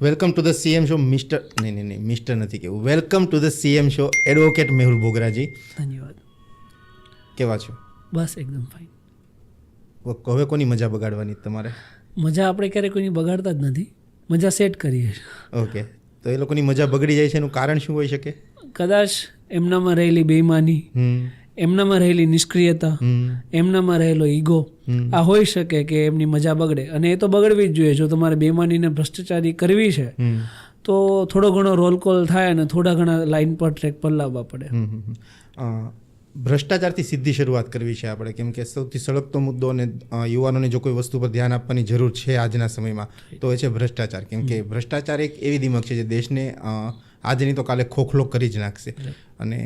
Welcome to the CM show mister નહીં mister નથી કેવું, welcome to the CM show advocate Mehul Bograji. ધન્યવાદ. કેવા છો? બસ એકદમ ફાઇન. હવે કોની મજા બગાડવાની તમારે? મજા આપણે ક્યારેય કોઈની બગાડતા જ નથી, મજા સેટ કરીએ. ઓકે, તો એ લોકોની મજા બગડી જાય છે એનું કારણ શું હોઈ શકે? કદાચ એમનામાં રહેલી બેઈમાની, એમનામાં રહેલી નિષ્ક્રિયતા, એમનામાં રહેલો ઈગો, આ હોઈ શકે કે એમની મજા બગડે. અને એ તો બગડવી જ જોઈએ. જો તમારે બેઈમાનીને ભ્રષ્ટાચારી કરવી છે તો થોડો ઘણો રોલ કોલ થાય અને થોડા ઘણા લાઇન પર ટ્રેક પર લાવવા પડે. ભ્રષ્ટાચારથી સીધી શરૂઆત કરવી છે આપણે, કેમ કે સૌથી સળગતો મુદ્દો અને યુવાનોને જો કોઈ વસ્તુ પર ધ્યાન આપવાની જરૂર છે આજના સમયમાં તો એ છે ભ્રષ્ટાચાર. કેમ કે ભ્રષ્ટાચાર એક એવી દિમક છે જે દેશને આજે નહીં તો કાલે ખોખલો કરી જ નાખશે. અને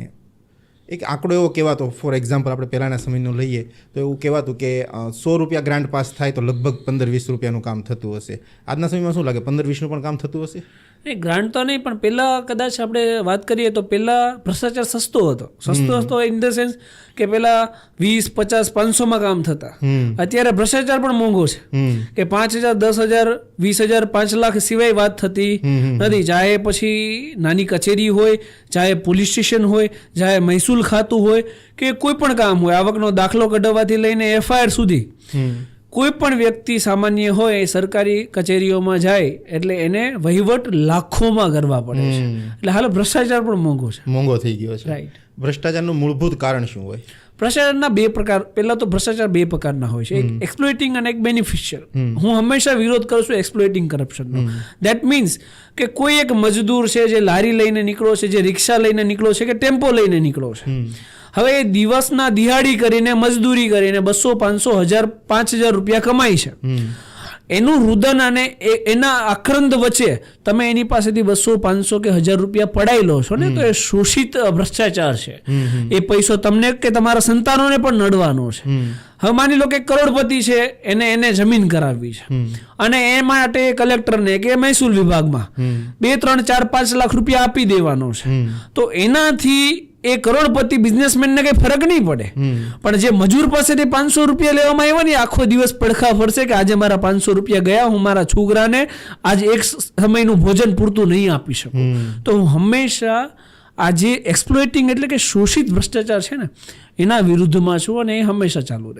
એક આંકડો એવો કહેવાતો, ફોર એક્ઝામ્પલ આપણે પહેલાંના સમયનું લઈએ તો એવું કહેવાતું કે 100 રૂપિયા ગ્રાન્ટ પાસ થાય તો લગભગ 15-20 રૂપિયાનું કામ થતું હશે. આજના સમયમાં શું લાગે, 15-20નું પણ કામ થતું હશે? નહીં, ગ્રાન્ટ તો નહીં, પણ પહેલાં કદાચ આપણે વાત કરીએ તો પહેલાં ભ્રષ્ટાચાર સસ્તો હતો ઇન ધ સેન્સ કે પહેલાં 20, 50, 500માં કામ થતા. અત્યારે ભ્રષ્ટાચાર પણ મોંઘો છે કે 5,000, 10,000, 20,000, 5 લાખ સિવાય વાત થતી નથી. ચાહે પછી નાની કચેરી હોય, ચાહે પોલીસ સ્ટેશન હોય, ચાહે મહેસૂલ ખાતું હોય કે કોઈ પણ કામ હોય, આવકનો દાખલો કઢાવવાથી લઈને FIR સુધી, કોઈ પણ વ્યક્તિ સામાન્ય હોય સરકારી કચેરીઓમાં જાય એટલે એને વહીવટ લાખોમાં કરવા પડે છે. એટલે હાલ ભ્રષ્ટાચાર પણ મોંઘો થઈ ગયો છે. રાઈટ. ભ્રષ્ટાચારનું મૂળભૂત કારણ શું હોય? ભ્રષ્ટાચારના 2 પ્રકાર. પહેલા તો ભ્રષ્ટાચાર 2 પ્રકારના હોય છે, એક એક્સપ્લોઇટિંગ અને એક બેનિફિશિયલ. હું હંમેશા વિરોધ કરું છું એક્સપ્લોઇટિંગ કરપ્શનનો. દેટ મીન્સ કે કોઈ એક મજદૂર છે જે લારી લઈને નીકળો છે, જે રિક્ષા લઈને નીકળો છે કે ટેમ્પો લઈને નીકળો છે, હવે એ દિવસના દિહાડી કરીને મજદૂરી કરીને 200, 500, 1000, 5,000 રૂપિયા કમાય છે. એનું રુદન અને એના આક્રંદ વચ્ચે તમે એની પાસેથી 200, 500 કે 1000 રૂપિયા પડાઈ લો છો ને, તો એ શોષિત ભ્રષ્ટાચાર છે. એ પૈસો તમને કે તમારા સંતાનોને પણ નડવાનો છે. હવે માની લો કે કરોડપતિ છે, એને જમીન કરાવવી છે અને એ માટે કલેક્ટરને કે મહેસૂલ વિભાગમાં 2, 3, 4, 5 લાખ રૂપિયા આપી દેવાનો છે. તો એનાથી એ કરોડપતિ બિઝનેસમેનને કંઈ ફરક નહીં પડે, પણ જે મજૂર પાસેથી 500 રૂપિયા લેવામાં આવ્યા ને આખો દિવસ પડખા ફરશે કે આજે મારા 500 રૂપિયા ગયા, હું મારા છોકરાને આજે એક સમયનું ભોજન પૂરતું નહીં આપી શકું. તો હું હંમેશા આ જે એક્સપ્લોઇટિંગ એટલે કે શોષિત ભ્રષ્ટાચાર છે ને એના વિરુદ્ધમાં છું અને એ હંમેશા ચાલુ રહે.